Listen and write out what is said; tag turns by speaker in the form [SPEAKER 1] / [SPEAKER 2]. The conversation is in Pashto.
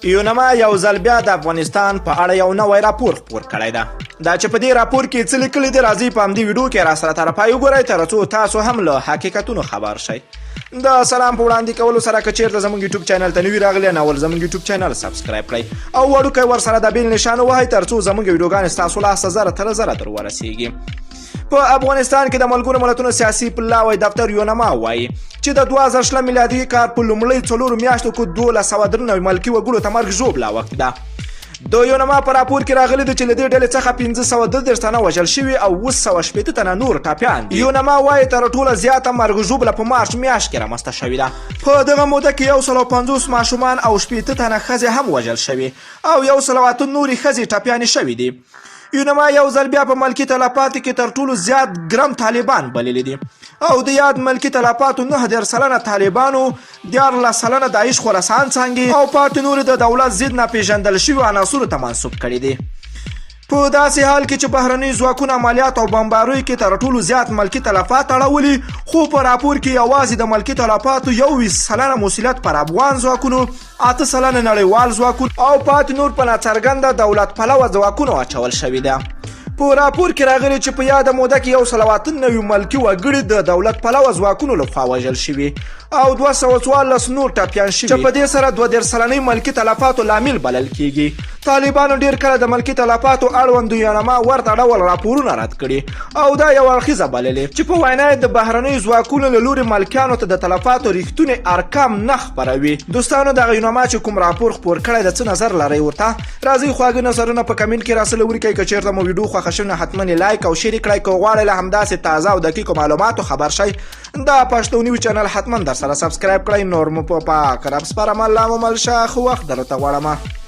[SPEAKER 1] یونما یو ځل بیا د افغانستان په اړه یو نوی راپور خپور کړی ده. دا چې په دې راپور کې څه لیکلي دي راځئ په همدې ویډیو کې راسره تر پایه وګورئ تر څو تاسو هم له حقیقتونو خبر شئ. د سلام په وړاندې کولو سره که چیرته زموږ یوټیوب چینل ته نوي راغلي ناول زموږ یوټیوب چینل سبسکرایب کړئ او وړوکی ورسره د بیل نشان ووهئ تر څو زموږ ویډیوګانې ستاسو لاسته زره تر زره در ورسیږي. په افغانستان کې د ملګرو ملتونو سیاسي پلاوی دفتر یونما وایي چې د 2000 میلادي کال په لومړۍ 4 میاشتو کې 1293 ملکي وګړو ته مرګ ژوبله وخت ده. د یونما په راپور کې راغلي دي چې له دې ډلې څخه 532 تنه وژل شوي او 280 تنه نور ټپیان دي. یونما وایي تر ټوله زیاته مرګ ژوبله په مارچ میاشت کې رامنځته شوې ده. په دغه موده کې 150 ماشومان او 80 تنه ښځې هم وژل شوي او 108 نورې ښځې ټپیانې شوي دي. یونما یو ځل بیا په ملکي تلفاتو کې تر ټولو زیات ګرم طالبان بللي دي او د یاد ملکي تلفاتو 9 طالبانو 14 داعش خراسان څانګې او پاتې نورې د دولت ضد ناپېژندل شوي عناصرو ته منسوب کړي دي. په داسې حال کې چې بهرني ځواکونه عملیات او بمباریو کې تر ټولو زیات ملکي تلفات اړولي خو په راپور کې یوازې د ملکي تلفاتو 21% مسؤلیت پر افغان ځواکونو 8% نړیوال ځواکونو او پاتې نور په ناڅرګنده دولت پلوه ځواکونو اچول شوي ده. په راپور کې راغلي چې په یاده موده کې 193 ملکي وګړي د دولت پلوه ځواکونو لخوا وژل شوي او 214 نور ټپیان شوي چې په دې سره 2 سلنې ملکي تلفاتو لامل بلل کیږي. طالبانو ډیر کله د ملکي تلفاتو اړوند یونما ورته ډول راپورونه رد کړي او دا یو اړخیزه بللې چې په وینا د بهرنیو ځواکونو له لوري ملکیانو ته د تلفاتو ریښتونی ارقام نه خپروي. دوستانو دغه یونما چې کوم راپور خپور کړی د څه نظر لرئ ورته راځئ خواږه نظرونه په کمنټ کې راسره ولیکئ. که چیرته مو ویډیو خوښه شوه حتما لایک او شیر کړئ. که غواړئ له همداسې تازه او دقیقو معلوماتو خبر شئ دا پښتو نیوز چینل حتما در سره سبسکرایب کړئ. نور مو په پاک رب سپارم. الله مو مل شه خو وخت درته غواړم.